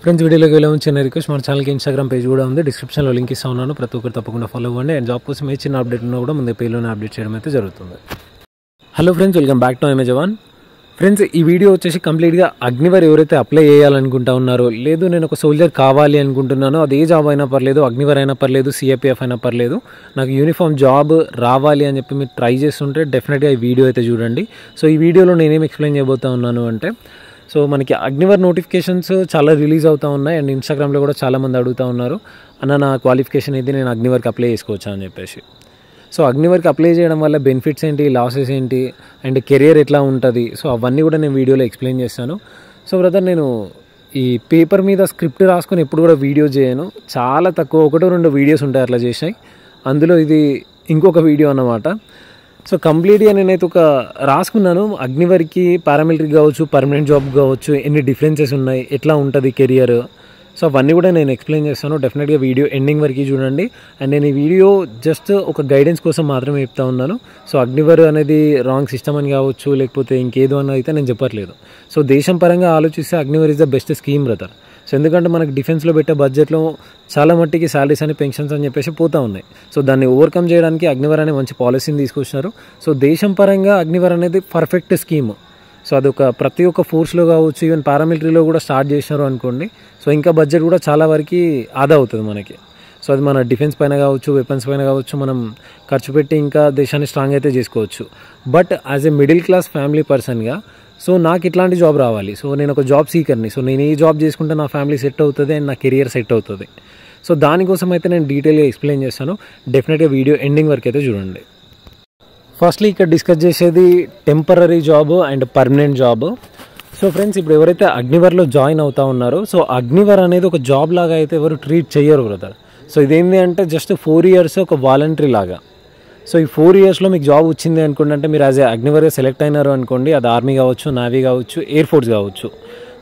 Friends వీడియోలోకి వెళ్ళే చిన్న రిక్వెస్ట్ మన ఛానల్కి ఇన్స్టాగ్రామ్ పేజ్ కూడా ఉంది, డిస్క్రిప్షన్లో లింక్ ఇస్తా ఉన్నాను. ప్రతి ఒక్కరు తప్పకుండా ఫాలో అవ్వండి. అండ్ జాబ్ కోసం ఏ చిన్న అప్డేట్ ఉన్నా కూడా ముందే పేజ్లోనే అప్డేట్ చేయడం అయితే జరుగుతుంది. Hello friends, welcome back to MA Jawan. Friends, ఈ వీడియో వచ్చేసి కంప్లీట్గా అగ్నివర్ ఎవరైతే అప్లై చేయాలనుకుంటా ఉన్నారో, లేదు నేను ఒక సోల్జర్ కావాలి అనుకుంటున్నానో, అది ఏ జాబ్ అయినా పర్లేదు, అగ్నివర్ అయినా పర్లేదు, సిఏపిఎఫ్ అయినా పర్లేదు, నాకు యూనిఫామ్ జాబ్ రావాలి అని చెప్పి మీరు ట్రై చేస్తుంటే డెఫినెట్గా ఈ వీడియో అయితే చూడండి. సో ఈ వీడియోలో నేనేం ఎక్స్ప్లెయిన్ చేయబోతా ఉన్నాను అంటే, సో మనకి అగ్నివర్ నోటిఫికేషన్స్ చాలా రిలీజ్ అవుతూ ఉన్నాయి. అండ్ ఇన్స్టాగ్రామ్లో కూడా చాలామంది అడుగుతూ ఉన్నారు, అన్న నా క్వాలిఫికేషన్ అయితే నేను అగ్నివర్కి అప్లై చేసుకోవచ్చా అని చెప్పేసి. సో అగ్నివర్కి అప్లై చేయడం వల్ల బెనిఫిట్స్ ఏంటి, లాసెస్ ఏంటి, అండ్ కెరియర్ ఎట్లా ఉంటుంది, సో అవన్నీ కూడా నేను వీడియోలో ఎక్స్ప్లెయిన్ చేస్తాను. సో బ్రదర్, నేను ఈ పేపర్ మీద స్క్రిప్ట్ రాసుకొని ఎప్పుడు కూడా వీడియో చేయను, చాలా తక్కువ, 1-2 వీడియోస్ ఉంటాయి అట్లా చేసాయి. అందులో ఇది ఇంకొక వీడియో అన్నమాట. సో కంప్లీట్గా నేనైతే ఒక రాసుకున్నాను, అగ్నివర్కి పారామిలిటరీ కావచ్చు, పర్మనెంట్ జాబ్ కావచ్చు, ఎన్ని డిఫరెన్సెస్ ఉన్నాయి, ఎట్లా ఉంటుంది కెరియర్, సో అవన్నీ కూడా నేను ఎక్స్ప్లెయిన్ చేస్తాను. డెఫినెట్గా వీడియో ఎండింగ్ వరకు చూడండి. అండ్ నేను ఈ వీడియో జస్ట్ ఒక గైడెన్స్ కోసం మాత్రమే చెప్తా ఉన్నాను. సో అగ్నివర్ అనేది రాంగ్ సిస్టమ్ అని కావచ్చు, లేకపోతే ఇంకేదో అని అయితే నేను చెప్పట్లేదు. సో దేశం పరంగా ఆలోచిస్తే Agniveer is the best scheme brother. So ఎందుకంటే మనకు డిఫెన్స్లో పెట్టే బడ్జెట్లో చాలా మట్టికి శాలరీస్ అని, పెన్షన్స్ అని చెప్పేసి పోతూ ఉన్నాయి. సో దాన్ని ఓవర్కమ్ చేయడానికి అగ్నివర్ అనే మంచి పాలసీని తీసుకొచ్చినారు. సో దేశం పరంగా అగ్నివర్ అనేది పర్ఫెక్ట్ స్కీమ్. సో అదొక ప్రతి ఒక్క ఫోర్స్లో కావచ్చు, ఈవెన్ పారామిలిటరీలో కూడా స్టార్ట్ చేసినారు అనుకోండి. సో ఇంకా బడ్జెట్ కూడా చాలా వరకు ఆదా అవుతుంది మనకి. సో అది మన డిఫెన్స్ పైన కావచ్చు, వెపన్స్ పైన కావచ్చు, మనం ఖర్చు పెట్టి ఇంకా దేశాన్ని స్ట్రాంగ్ అయితే చేసుకోవచ్చు. But as a middle class family పర్సన్గా, సో నాకు ఇట్లాంటి జాబ్ రావాలి. సో నేను ఒక జాబ్ సీకర్ని. సో నేను ఏ జాబ్ చేసుకుంటే నా ఫ్యామిలీ సెట్ అవుతుంది అండ్ నా కెరియర్ సెట్ అవుతుంది. సో దానికోసం అయితే నేను డీటెయిల్గా ఎక్స్ప్లెయిన్ చేస్తాను. డెఫినెట్గా వీడియో ఎండింగ్ వరకు అయితే చూడండి. ఫస్ట్లీ ఇక్కడ డిస్కస్ చేసేది temporary job and permanent job. So friends, ఇప్పుడు ఎవరైతే అగ్నివర్లో జాయిన్ అవుతా ఉన్నారో, సో అగ్నివర్ అనేది ఒక జాబ్ లాగా అయితే ఎవరు ట్రీట్ చేయరు బ్రదర్. సో ఇదేంటి అంటే జస్ట్ 4 years ఒక వాలంటరీ లాగా. సో ఈ 4 yearsలో మీకు జాబ్ వచ్చింది అనుకోండి, అంటే మీరు యాజ్ ఏ అగ్నివర్గా సెలెక్ట్ అయినారు అనుకోండి, అది ఆర్మీ కావచ్చు, నేవీ కావచ్చు, ఎయిర్ ఫోర్స్ కావచ్చు.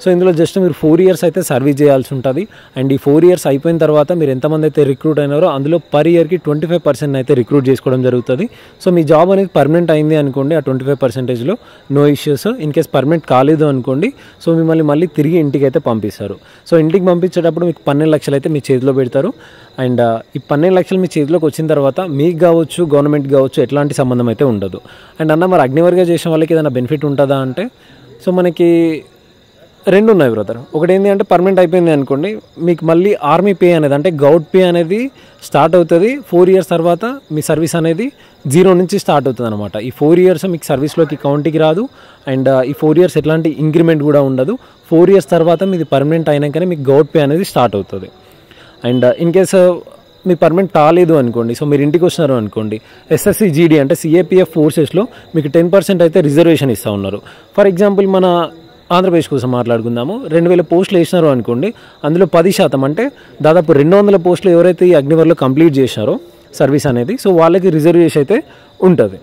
సో ఇందులో జస్ట్ మీరు 4 years అయితే సర్వీస్ చేయాల్సి ఉంటుంది. అండ్ ఈ 4 years అయిపోయిన తర్వాత మీరు ఎంతమంది అయితే రిక్రూట్ అయినారో అందులో పర్ ఇయర్కి 25% అయితే రిక్రూట్ చేసుకోవడం జరుగుతుంది. సో మీ జాబ్ అనేది పర్మనెంట్ అయింది అనుకోండి, ఆ 25%లో no issues. In case permanent కాలేదు అనుకోండి, సో మిమ్మల్ని మళ్ళీ తిరిగి ఇంటికి అయితే పంపిస్తారు. సో ఇంటికి పంపించేటప్పుడు మీకు 12 లక్షలు అయితే మీ చేతిలో పెడతారు. అండ్ ఈ 12 లక్షలు మీ చేతిలోకి వచ్చిన తర్వాత మీకు కావచ్చు, గవర్నమెంట్ కావచ్చు, ఎట్లాంటి సంబంధం అయితే ఉండదు. అండ్ అన్న మరి అగ్నివర్గా చేసిన వాళ్ళకి ఏదైనా బెనిఫిట్ ఉంటుందా అంటే, సో మనకి 2 ఉన్నాయి బ్రదర్. ఒకటి ఏంటి అంటే పర్మనెంట్ అయిపోయింది అనుకోండి, మీకు మళ్ళీ ఆర్మీ పే అనేది, అంటే గౌట్ పే అనేది స్టార్ట్ అవుతుంది. 4 years తర్వాత మీ సర్వీస్ అనేది 0 నుంచి స్టార్ట్ అవుతుంది అనమాట. ఈ 4 years మీకు సర్వీస్లోకి కౌంట్కి రాదు. అండ్ ఈ 4 years ఎట్లాంటి ఇంక్రిమెంట్ కూడా ఉండదు. 4 years తర్వాత మీది పర్మనెంట్ అయినాకనే మీకు గౌట్ పే అనేది స్టార్ట్ అవుతుంది. And in case me permanent కాలేదు అనుకోండి, సో మీరు ఇంటికి వచ్చినారు అనుకోండి, ఎస్ఎస్సి జీడీ అంటే సిఏపిఎఫ్ ఫోర్సెస్లో మీకు 10% అయితే రిజర్వేషన్ ఇస్తూ ఉన్నారు. ఫర్ ఎగ్జాంపుల్ మన ఆంధ్రప్రదేశ్ కోసం మాట్లాడుకుందాము, 2000 పోస్టులు వేసినారు అనుకోండి, అందులో 10% అంటే దాదాపు 200 పోస్టులు ఎవరైతే ఈ అగ్నివర్లో కంప్లీట్ చేశారో సర్వీస్ అనేది, సో వాళ్ళకి రిజర్వేషన్ అయితే ఉంటుంది.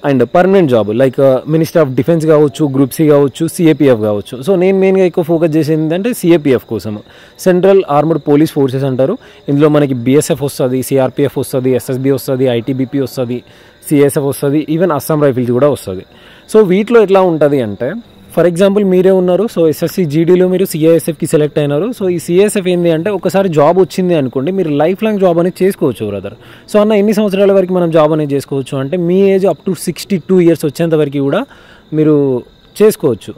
And permanent job like minister of defence కావచ్చు, గ్రూప్ సి కావచ్చు, సిఏపిఎఫ్ కావచ్చు. సో నేను మెయిన్గా ఎక్కువ ఫోకస్ చేసేది ఏంటంటే సిఏపిఎఫ్ కోసం, సెంట్రల్ ఆర్మర్డ్ పోలీస్ ఫోర్సెస్ అంటారు. ఇందులో మనకి బిఎస్ఎఫ్ వస్తుంది, సిఆర్పిఎఫ్ వస్తుంది, ఎస్ఎస్బి వస్తుంది, ఐటీబీపీ వస్తుంది, సిఎస్ఎఫ్ వస్తుంది, ఈవెన్ అస్సాం రైఫిల్స్ కూడా వస్తుంది. సో వీటిలో ఎట్లా ఉంటుంది అంటే, ఫర్ ఎగ్జాంపుల్ మీరే ఉన్నారు, సో ఎస్ఎస్సి జీడీలో మీరు సిఐఎస్ఎఫ్కి సెలెక్ట్ అయినారు. సో ఈ సిఐఎస్ఎఫ్ ఏంటి అంటే, ఒకసారి జాబ్ వచ్చింది అనుకోండి, మీరు లైఫ్ లాంగ్ జాబ్ అనేది చేసుకోవచ్చు బ్రదర్. సో అన్న ఎన్ని సంవత్సరాల వరకు మనం జాబ్ అనేది చేసుకోవచ్చు అంటే, మీ ఏజ్ అప్ టు 62 years వచ్చేంత వరకు కూడా మీరు చేసుకోవచ్చు.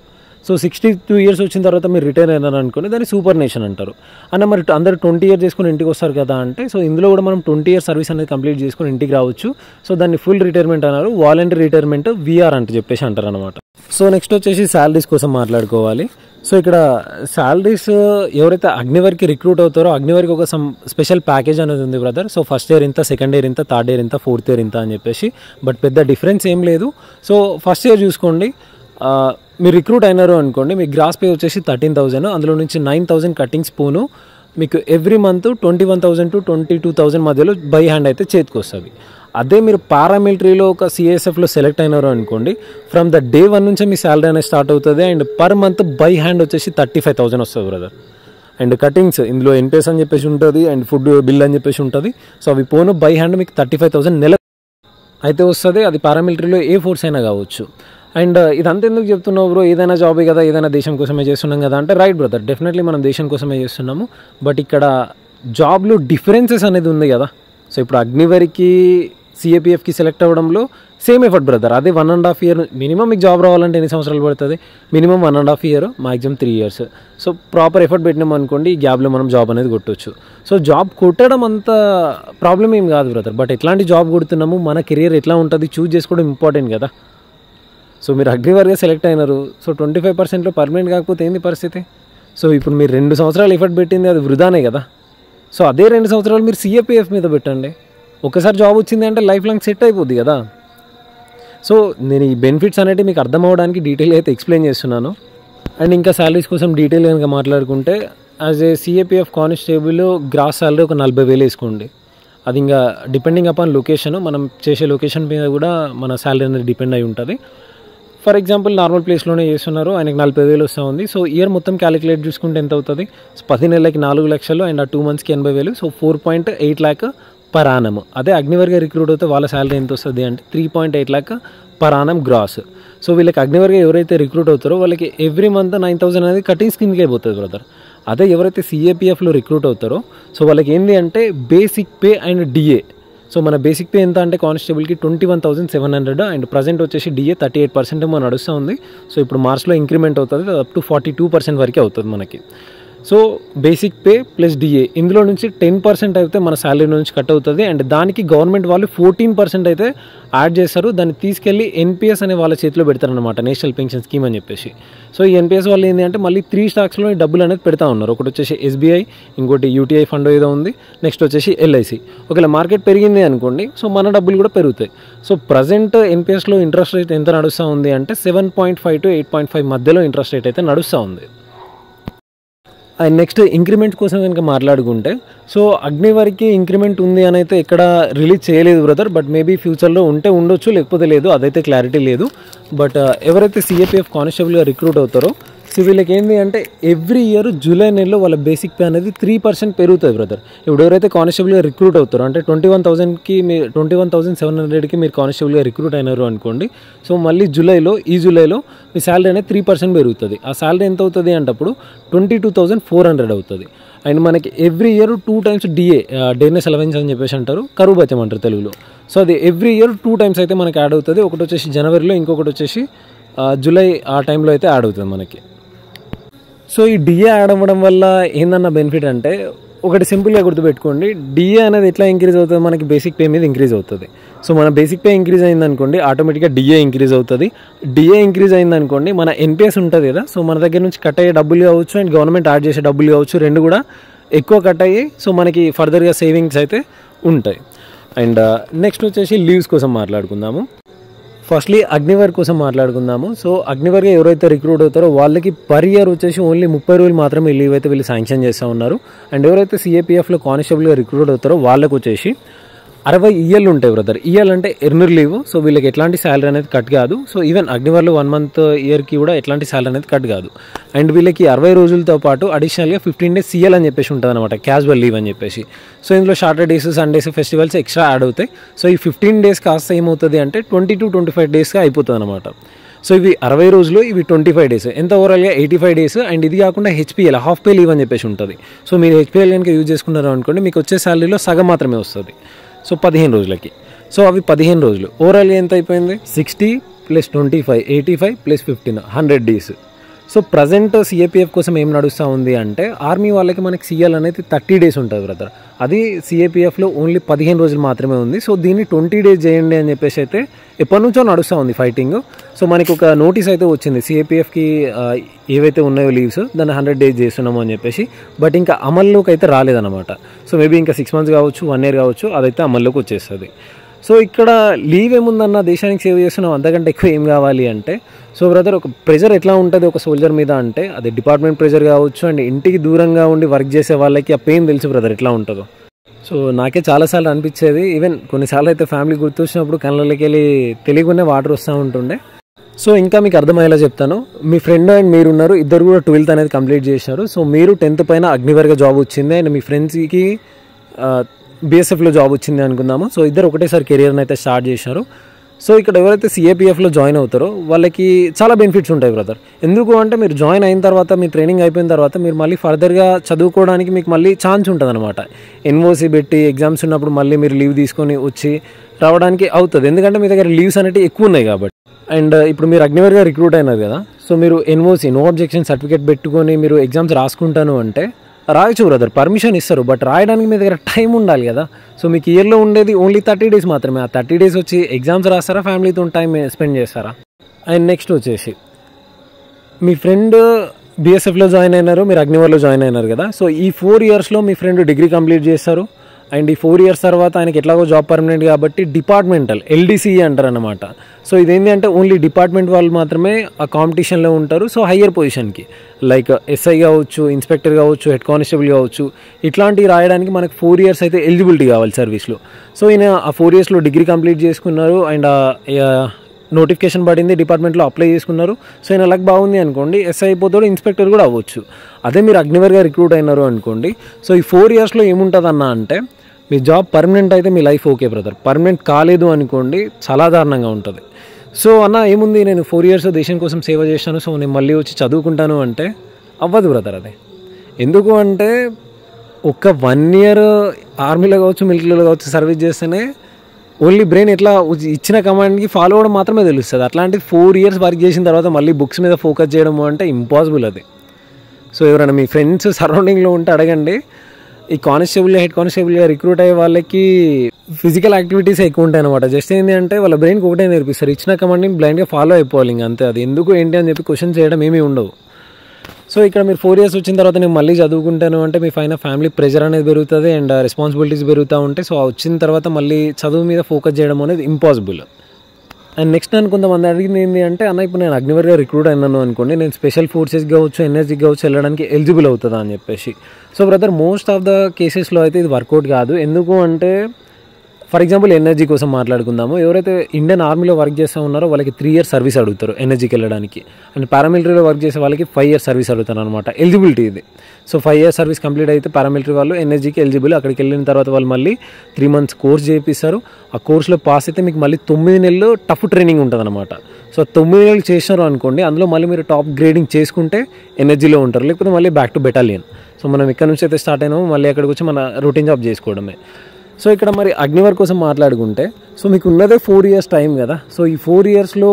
సో 62 years వచ్చిన తర్వాత మీరు రిటైర్ అయినారు అనుకోండి, దాన్ని సూపర్ నేషన్ అంటారు. అన్న మరి అందరు 20 years చేసుకుని ఇంటికి వస్తారు కదా అంటే, సో ఇందులో కూడా మనం 20 years సర్వీస్ అనేది కంప్లీట్ చేసుకుని ఇంటికి రావచ్చు. సో దాన్ని ఫుల్ రిటైర్మెంట్ అన్నారు, వాలంటరీ రిటైర్మెంట్ విఆర్ అంటే చెప్పేసి అంటారు అనమాట. సో నెక్స్ట్ వచ్చేసి శాలరీస్ కోసం మాట్లాడుకోవాలి. సో ఇక్కడ శాలరీస్ ఎవరైతే అగ్నివర్కి రిక్రూట్ అవుతారో, అగ్నివర్కి ఒక స్పెషల్ ప్యాకేజ్ అనేది ఉంది బ్రదర్. సో ఫస్ట్ ఇయర్ ఇంత, సెకండ్ ఇయర్ ఇంత, థర్డ్ ఇయర్ ఇంత, ఫోర్త్ ఇయర్ ఇంత అని చెప్పేసి. బట్ పెద్ద డిఫరెన్స్ ఏం లేదు. సో ఫస్ట్ ఇయర్ చూసుకోండి, మీరు రిక్రూట్ అయినారు అనుకోండి, మీకు గ్రాస్ పే వచ్చేసి 13,000, అందులో నుంచి 9,000 కటింగ్స్ పోను మీకు ఎవ్రీ మంత్ 21,000 to 22,000 మధ్యలో బై హ్యాండ్ అయితే చేతికి వస్తుంది. అదే మీరు పారామిలిటరీలో ఒక సిఎస్ఎఫ్లో సెలెక్ట్ అయినారు అనుకోండి, ఫ్రమ్ ద డే 1 నుంచే మీ శాలరీ అనేది స్టార్ట్ అవుతుంది. And per month by hand వచ్చేసి 35,000 వస్తుంది బ్రదర్. అండ్ కటింగ్స్ ఇందులో ఎన్పీఎస్ అని చెప్పేసి ఉంటుంది, అండ్ ఫుడ్ బిల్ అని చెప్పేసి ఉంటుంది. సో అవి పోను బై హ్యాండ్ మీకు 35,000 నెల అయితే వస్తుంది. అది పారామిలిటరీలో ఏ ఫోర్స్ అయినా కావచ్చు. అండ్ ఇదంతా ఎందుకు చెప్తున్నావు బ్రో, ఏదైనా జాబే కదా, ఏదైనా దేశం కోసమే చేస్తున్నాం కదా అంటే, రైట్ బ్రదర్, డెఫినెట్లీ మనం దేశం కోసమే చేస్తున్నాము. బట్ ఇక్కడ జాబ్లో డిఫరెన్సెస్ అనేది ఉంది కదా. సో ఇప్పుడు అగ్నివరికి సిఏపిఎఫ్కి సెలెక్ట్ అవ్వడంలో సేమ్ ఎఫర్ట్ బ్రదర్. అదే 1.5 year మినిమం మీకు జాబ్ రావాలంటే ఎన్ని సంవత్సరాలు పడుతుంది? Minimum 1.5 year, maximum 3 years. So proper effort పెట్టినాం అనుకోండి, ఈ గ్యాప్లో మనం జాబ్ అనేది కొట్టవచ్చు. సో జాబ్ కొట్టడం అంత ప్రాబ్లం ఏం కాదు బ్రదర్. బట్ ఎట్లాంటి జాబ్ కొడుతున్నాము, మన కెరియర్ ఎట్లా ఉంటుంది చూజ్ చేసుకోవడం ఇంపార్టెంట్ కదా. సో మీరు అగ్నివర్గా సెలెక్ట్ అయినారు, సో 25%లో పర్మనెంట్ కాకపోతే ఏంది పరిస్థితి? సో ఇప్పుడు మీరు 2 సంవత్సరాలు ఎఫర్ట్ పెట్టింది అది వృధానే కదా. సో అదే 2 సంవత్సరాలు మీరు సిఏపిఎఫ్ మీద పెట్టండి, ఒకసారి జాబ్ వచ్చింది అంటే లైఫ్ లాంగ్ సెట్ అయిపోద్ది కదా. సో నేను ఈ బెనిఫిట్స్ అనేవి మీకు అర్థం అవ్వడానికి డీటెయిల్గా అయితే ఎక్స్ప్లెయిన్ చేస్తున్నాను. అండ్ ఇంకా శాలరీస్ కోసం డీటెయిల్ కనుక మాట్లాడుకుంటే, as a CAPF constable gross salary ఒక 40,000 వేసుకోండి. అది ఇంకా డిపెండింగ్ అపాన్ లొకేషన్, మనం చేసే లొకేషన్ మీద కూడా మన శాలరీ అనేది డిపెండ్ అయి ఉంటుంది. ఫర్ ఎగ్జాంపుల్ నార్మల్ ప్లేస్లోనే చేస్తున్నారు, ఆయనకి 40,000 వస్తూ ఉంది. సో ఇయర్ మొత్తం క్యాలిక్యులేట్ చూసుకుంటే ఎంత అవుతుంది? 10 నెలలకి 4 లక్షలు అండ్ ఆ 2 monthsకి 80,000. So 4.8 lakh per Yanam. అదే అగ్నివర్గా రిక్రూట్ అవుతే వాళ్ళ శాలరీ ఎంత వస్తుంది అంటే 3.8 lakh per annum gross. So వీళ్ళకి అగ్నివర్గా ఎవరైతే రిక్రూట్ అవుతారో వాళ్ళకి ఎవ్రీ మంత్ 9,000 అనేది కటింగ్ స్కిన్కి అయిపోతుంది బ్రదర్. అదే ఎవరైతే సిఏపిఎఫ్లో రిక్రూట్ అవుతారో సో వాళ్ళకి ఏంటి అంటే basic pay and DA. So మన బేసిక్ పే ఎంత అంటే కానిస్టేబుల్కి 21,700 అండ్ ప్రజెంట్ వచ్చేసి డిఏ 38% మన నడుస్తూ ఉంది. సో ఇప్పుడు మార్చ్లో ఇంక్రిమెంట్ అవుతుంది, అప్ టు 42% వరకే అవుతుంది మనకి. So basic pay plus DA ఇందులో నుంచి 10% అయితే మన శాలరీ నుంచి కట్ అవుతుంది. అండ్ దానికి గవర్నమెంట్ వాళ్ళు 14% అయితే యాడ్ చేస్తారు. దాన్ని తీసుకెళ్ళి ఎన్పిఎస్ అనే వాళ్ళ చేతిలో పెడతారనమాట, నేషనల్ పెన్షన్ స్కీమ్ అని చెప్పేసి. సో ఈ ఎన్పిఎస్ వాళ్ళు ఏంటి అంటే మళ్ళీ 3 స్టాక్స్లో డబ్బులు అనేది పెడతా ఉన్నారు. ఒకటి వచ్చేసి ఎస్బీఐ, ఇంకోటి యూటీఐ ఫండ్ ఏదో ఉంది, నెక్స్ట్ వచ్చేసి ఎల్ఐసి. ఒకవేళ మార్కెట్ పెరిగింది అనుకోండి, సో మన డబ్బులు కూడా పెరుగుతాయి. సో ప్రజెంట్ ఎన్పిఎస్లో ఇంట్రెస్ట్ రేట్ ఎంత నడుస్తూ ఉంది అంటే 7.5 to 8.5 మధ్యలో ఇంట్రెస్ట్ రేట్ అయితే నడుస్తూ ఉంది. అండ్ నెక్స్ట్ ఇంక్రిమెంట్ కోసం కనుక మాట్లాడుకుంటే, సో అగ్నివర్కి ఇంక్రిమెంట్ ఉంది అని అయితే ఎక్కడ రిలీజ్ చేయలేదు బ్రదర్. బట్ మేబీ ఫ్యూచర్లో ఉంటే ఉండొచ్చు, లేకపోతే లేదు, అదైతే క్లారిటీ లేదు. బట్ ఎవరైతే సిఏపిఎఫ్ కానిస్టేబుల్గా రిక్రూట్ అవుతారో సో వీళ్ళకి ఏంటి అంటే ఎవ్రీ ఇయర్ జూలై నెలలో వాళ్ళ బేసిక్ పే అనేది 3% పెరుగుతుంది బ్రదర్. ఇప్పుడు ఎవరైతే కానిస్టేబుల్గా రిక్రూట్ అవుతారో అంటే 21,000కి 21,700కి మీరు కానిస్టేబుల్గా రిక్రూట్ అయినారు అనుకోండి. సో మళ్ళీ ఈ జూలైలో మీ శాలరీ అనేది 3% పెరుగుతుంది. ఆ శాలరీ ఎంత అవుతుంది అంటే అప్పుడు 22,400 అవుతుంది. అండ్ మనకి every year 2 times DA, dearness allowance అని చెప్పేసి అంటారు, కరువు బత్యం అంటారు తెలుగులో. సో అది ఎవ్రీ ఇయర్ 2 times అయితే మనకి యాడ్ అవుతుంది. ఒకటి వచ్చేసి జనవరిలో, ఇంకొకటి వచ్చేసి జూలై ఆ టైంలో అయితే యాడ్ అవుతుంది మనకి. సో ఈ డిఏ యాడ్ అవ్వడం వల్ల ఏందన్న బెనిఫిట్ అంటే, ఒకటి సింపుల్గా గుర్తుపెట్టుకోండి, డిఏ అనేది ఎట్లా ఇంక్రీజ్ అవుతుంది, మనకి బేసిక్ పే మీద ఇంక్రీజ్ అవుతుంది. సో మన బేసిక్ పే ఇంక్రీజ్ అయిందనుకోండి, ఆటోమేటిక్గా డిఏ ఇంక్రీజ్ అవుతుంది. డిఏ ఇంక్రీజ్ అయిందనుకోండి, మన ఎన్పిఎస్ ఉంటుంది కదా, సో మన దగ్గర నుంచి కట్ అయ్యే డబ్బులు కావచ్చు అండ్ గవర్నమెంట్ యాడ్ చేసే డబ్బులు కావచ్చు, రెండు కూడా ఎక్కువ కట్ అయ్యి సో మనకి ఫర్దర్గా సేవింగ్స్ అయితే ఉంటాయి. అండ్ నెక్స్ట్ వచ్చేసి లీవ్స్ కోసం మాట్లాడుకుందాము. ఫస్ట్లీ అగ్నివర్ కోసం మాట్లాడుకుందాము. సో అగ్నివర్గా ఎవరైతే రిక్రూట్ అవుతారో వాళ్ళకి పర్ ఇయర్ వచ్చేసి ఓన్లీ 30 రోజులు మాత్రమే లీవ్ అయితే వీళ్ళు శాంక్షన్ చేస్తూ ఉన్నారు. అండ్ ఎవరైతే సిఏపిఎఫ్లో కానిస్టేబుల్గా రిక్రూట్ అవుతారో వాళ్ళకి వచ్చేసి 60 EL ఉంటాయి బ్రదర్. EL అంటే ఎర్నర్ లీవ్. సో వీళ్ళకి ఎట్లాంటి శాలరీ అనేది కట్ కాదు. సో ఈవెన్ అగ్నివర్లో 1 month ఇయర్కి కూడా ఎట్లాంటి శాలరీ అనేది కట్ కాదు. అండ్ వీళ్ళకి 60 రోజులతో పాటు అడిషనల్గా 15 days CL అని చెప్పేసి ఉంటుంది అనమాట, క్యాజువల్ లీవ్ అని చెప్పేసి. సో ఇందులో Saturdays, Sundays, festivals extra add అవుతాయి. సో ఈ 15 days కాస్త ఏమవుతుంది అంటే 20 to 25 daysగా అయిపోతుంది అనమాట. సో ఇవి 60 రోజులు, ఇవి 25 days, ఎంత ఓవరాల్గా 85 days. అండ్ ఇది కాకుండా హెచ్పిఎల్, హాఫ్ పే లీవ్ అని చెప్పేసి ఉంటుంది. సో మీరు హెచ్పిఎల్ కనుక యూజ్ చేసుకున్నారు అనుకోండి, మీకు వచ్చే శాలరీలో సగం మాత్రమే వస్తుంది. సో 15 రోజులకి. సో అవి 15 రోజులు ఓవరాల్గా ఎంత అయిపోయింది? 60 + 25, 85 + 15, 100 days. సో ప్రజెంట్ సిఏపిఎఫ్ కోసం ఏం నడుస్తూ ఉంది అంటే, ఆర్మీ వాళ్ళకి మనకి సిఎల్ అనేది 30 days ఉంటుంది బ్రదర్. అది సిఏపిఎఫ్లో ఓన్లీ 15 రోజులు మాత్రమే ఉంది. సో దీన్ని 20 days చేయండి అని చెప్పేసి అయితే ఎప్పటి నుంచో నడుస్తూ ఉంది ఫైటింగ్. సో మనకి ఒక నోటీస్ అయితే వచ్చింది సిఏపిఎఫ్కి ఏవైతే ఉన్నాయో లీవ్స్, దాన్ని 100 days చేస్తున్నాము అని చెప్పేసి. బట్ ఇంకా అమల్లోకి అయితే రాలేదన్నమాట. సో మేబీ ఇంకా 6 months కావచ్చు, 1 year కావచ్చు, అదైతే అమల్లోకి వచ్చేస్తుంది. సో ఇక్కడ లీవ్ ఏముందన్న, దేశానికి సేవ చేస్తున్నాం, అంతకంటే ఎక్కువ ఏం కావాలి అంటే, సో బ్రదర్ ఒక ప్రెజర్ ఎట్లా ఉంటుంది ఒక సోల్జర్ మీద అంటే, అది డిపార్ట్మెంట్ ప్రెజర్ కావచ్చు అండ్ ఇంటికి దూరంగా ఉండి వర్క్ చేసే వాళ్ళకి ఆ పెయిన్ తెలుసు బ్రదర్ ఎట్లా ఉంటుందో. సో నాకే చాలాసార్లు అనిపించేది, ఈవెన్ కొన్నిసార్లు అయితే ఫ్యామిలీ గుర్తొచ్చినప్పుడు కళ్ళకి వెళ్ళి తెలియకుండా వాటర్ వస్తూ ఉంటుండే. సో ఇంకా మీకు అర్థమయ్యేలా చెప్తాను. మీ ఫ్రెండ్ అండ్ మీరు ఉన్నారు, ఇద్దరు కూడా 12th అనేది కంప్లీట్ చేశారు. సో మీరు 10th పైన అగ్నివర్గా జాబ్ వచ్చింది అండ్ మీ ఫ్రెండ్స్కి బీఎస్ఎఫ్లో జాబ్ వచ్చింది అనుకుందాము. సో ఇద్దరు ఒకటేసారి కెరియర్ని అయితే స్టార్ట్ చేశారు. సో ఇక్కడ ఎవరైతే సిఏపిఎఫ్లో జాయిన్ అవుతారో వాళ్ళకి చాలా బెనిఫిట్స్ ఉంటాయి బ్రదర్. ఎందుకు అంటే మీరు జాయిన్ అయిన తర్వాత మీ ట్రైనింగ్ అయిపోయిన తర్వాత మీరు మళ్ళీ ఫర్దర్గా చదువుకోవడానికి మీకు మళ్ళీ ఛాన్స్ ఉంటుంది అనమాట. ఎన్ఓసి పెట్టి ఎగ్జామ్స్ ఉన్నప్పుడు మళ్ళీ మీరు లీవ్ తీసుకొని వచ్చి రావడానికి అవుతుంది, ఎందుకంటే మీ దగ్గర లీవ్స్ అనేవి ఎక్కువ ఉన్నాయి కాబట్టి. అండ్ ఇప్పుడు మీరు అగ్నివేర్గా రిక్రూట్ అయినారు కదా, సో మీరు ఎన్ఓసి నో అబ్జెక్షన్ సర్టిఫికేట్ పెట్టుకొని మీరు ఎగ్జామ్స్ రాసుకుంటాను అంటే రాయొచ్చు బ్రదర్, పర్మిషన్ ఇస్తారు. బట్ రాయడానికి మీ దగ్గర టైం ఉండాలి కదా. సో మీకు ఇయర్లో ఉండేది ఓన్లీ 30 days మాత్రమే. ఆ 30 days వచ్చి ఎగ్జామ్స్ రాస్తారా, ఫ్యామిలీతో టైం స్పెండ్ చేస్తారా? అండ్ నెక్స్ట్ వచ్చేసి మీ ఫ్రెండ్ బీఎస్ఎఫ్లో జాయిన్ అయినారు, మీరు అగ్నివేర్లో జాయిన్ అయినారు కదా. సో ఈ 4 yearsలో మీ ఫ్రెండ్ డిగ్రీ కంప్లీట్ చేస్తారు. అండ్ ఈ 4 years తర్వాత ఆయనకి ఎట్లాగో జాబ్ పర్మనెంట్ కాబట్టి డిపార్ట్మెంటల్ ఎల్డీసీ అంటారు అనమాట. సో ఇదేంటి అంటే ఓన్లీ డిపార్ట్మెంట్ వాళ్ళు మాత్రమే ఆ కాంపిటీషన్లో ఉంటారు. సో హయ్యర్ పొజిషన్కి లైక్ ఎస్ఐ కావచ్చు, ఇన్స్పెక్టర్ కావచ్చు, హెడ్ కానిస్టేబుల్ కావచ్చు, ఇట్లాంటివి రాయడానికి మనకు 4 years అయితే ఎలిజిబిలిటీ కావాలి సర్వీస్లో. సో ఈయన ఆ 4 yearsలో డిగ్రీ కంప్లీట్ చేసుకున్నారు అండ్ నోటిఫికేషన్ పడింది, డిపార్ట్మెంట్లో అప్లై చేసుకున్నారు. సో ఈయన లక్ బాగుంది అనుకోండి, ఎస్ఐ అయిపోతాడు, ఇన్స్పెక్టర్ కూడా అవ్వచ్చు. అదే మీరు అగ్నివేర్గా రిక్రూట్ అయినారు అనుకోండి, సో ఈ 4 yearsలో ఏముంటుంది అన్న అంటే మీ జాబ్ పర్మనెంట్ అయితే మీ లైఫ్ ఓకే బ్రదర్. పర్మనెంట్ కాలేదు అనుకోండి చాలా దారుణంగా ఉంటుంది. సో అన్న ఏముంది, నేను 4 years దేశం కోసం సేవ చేశాను, సో నేను మళ్ళీ వచ్చి చదువుకుంటాను అంటే అవ్వదు బ్రదర్. అది ఎందుకు అంటే ఒక 1 year ఆర్మీలో కావచ్చు, మిలిటరీలో కావచ్చు సర్వీస్ చేస్తేనే ఓన్లీ బ్రెయిన్ ఎట్లా ఇచ్చిన కమాండ్కి ఫాలో అవ్వడం మాత్రమే తెలుస్తుంది. అట్లాంటిది 4 years వర్క్ చేసిన తర్వాత మళ్ళీ బుక్స్ మీద ఫోకస్ చేయడం అంటే ఇంపాసిబుల్ అది. సో ఎవరైనా మీ ఫ్రెండ్స్ సరౌండింగ్లో ఉంటే అడగండి. ఈ కానిస్టేబుల్, హెడ్ కానిస్టేబుల్గా రిక్రూట్ అయ్యే వాళ్ళకి ఫిజికల్ యాక్టివిటీస్ ఎక్కువ ఉంటాయి అనమాట. జస్ట్ ఏంటి అంటే వాళ్ళ బ్రెయిన్కి ఒకటే నేర్పిస్తారు, ఇచ్చిన కమాండ్ని బ్లైండ్గా ఫాలో అయిపోవాలి, ఇంకా అంతే. అది ఎందుకు ఏంటి అని చెప్పి క్వశ్చన్ చేయడం ఏమీ ఉండవు. సో ఇక్కడ మీరు 4 years వచ్చిన తర్వాత నేను మళ్ళీ చదువుకుంటాను అంటే మీ పైన ఫ్యామిలీ ప్రెషర్ అనేది పెరుగుతుంది అండ్ రెస్పాన్సిబిలిటీస్ పెరుగుతూ ఉంటాయి. సో వచ్చిన తర్వాత మళ్ళీ చదువు మీద ఫోకస్ చేయడం అనేది ఇంపాసిబుల్. అండ్ నెక్స్ట్ నన్ను కొంతమంది అడిగింది ఏంటి అంటే అన్న ఇప్పుడు నేను అగ్నివేర్గా రిక్రూట్ అయినాను అనుకోండి, నేను స్పెషల్ ఫోర్సెస్ కావచ్చు, ఎన్ఎస్జీ కావచ్చు వెళ్ళడానికి ఎలిజిబుల్ అవుతుందా అని చెప్పేసి. So brother most of the కేసెస్లో అయితే ఇది వర్కౌట్ కాదు. ఎందుకు అంటే ఫర్ ఎగ్జాంపుల్ ఎన్ఎస్జీ కోసం మాట్లాడుకుందాము. ఎవరైతే ఇండియన్ ఆర్మీలో వర్క్ చేస్తూ ఉన్నారో వాళ్ళకి 3 years సర్వీస్ అడుగుతారు ఎన్ఎస్జీకి వెళ్ళడానికి. అండ్ పారామిలిటరీలో వర్క్ చేసే వాళ్ళకి 5 years సర్వీస్ అడుగుతారు అనమాట, ఎలిజిబిలిటీ ఇది. సో 5 years సర్వీస్ కంప్లీట్ అయితే పారామిలిటరీ వాళ్ళు ఎన్ఎస్జీకి ఎలిజిబుల్. అక్కడికి వెళ్ళిన తర్వాత వాళ్ళు మళ్ళీ 3 months కోర్స్ చేపిస్తారు. ఆ కోర్సులో పాస్ అయితే మీకు మళ్ళీ 9 నెలలు టఫ్ ట్రైనింగ్ ఉంటుంది అనమాట. సో 9 నెలలు చేసినారు అనుకోండి, అందులో మళ్ళీ మీరు టాప్ గ్రేడింగ్ చేసుకుంటే ఎన్ఎస్జీలో ఉంటారు, లేకపోతే మళ్ళీ బ్యాక్ టు బెటాలియన్. సో మనం ఇక్కడ నుంచి అయితే స్టార్ట్ అయినాము, మళ్ళీ అక్కడికి వచ్చి మన రొటీన్ జాబ్ చేసుకోవడమే. సో ఇక్కడ మరి అగ్నివేర్ కోసం మాట్లాడుకుంటే సో మీకు ఉన్నదే 4 years టైం కదా. సో ఈ 4 yearsలో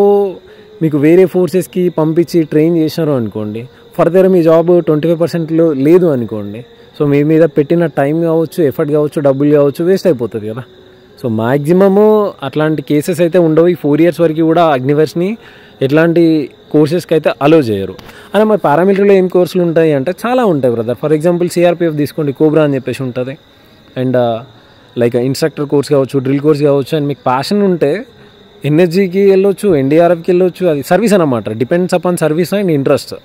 మీకు వేరే ఫోర్సెస్కి పంపించి ట్రైన్ చేసినారు అనుకోండి, ఫర్దర్ మీ జాబ్ 25%లో లేదు అనుకోండి, సో మీ మీద పెట్టిన టైం కావచ్చు, ఎఫర్ట్ కావచ్చు, డబ్బులు కావచ్చు వేస్ట్ అయిపోతుంది కదా. సో మ్యాక్సిమము అట్లాంటి కేసెస్ అయితే ఉండవు. ఈ 4 years వరకు కూడా అగ్నివేర్స్ని ఎట్లాంటి కోర్సెస్కి అయితే అలో చేయరు. అని మరి పారామిలిటరీలో ఏం కోర్సులు ఉంటాయి అంటే చాలా ఉంటాయి బ్రదర్. ఫర్ ఎగ్జాంపుల్ సిఆర్పిఎఫ్ తీసుకోండి, కోబ్రా అని చెప్పేసి ఉంటుంది. అండ్ లైక్ ఇన్స్ట్రక్టర్ కోర్స్ కావచ్చు, డ్రిల్ కోర్స్ కావచ్చు. అండ్ మీకు ప్యాషన్ ఉంటే ఎన్ఎస్జీకి వెళ్ళొచ్చు, ఎన్డీఆర్ఎఫ్కి వెళ్ళొచ్చు. అది సర్వీస్ అన్నమాట, depends upon service and interest.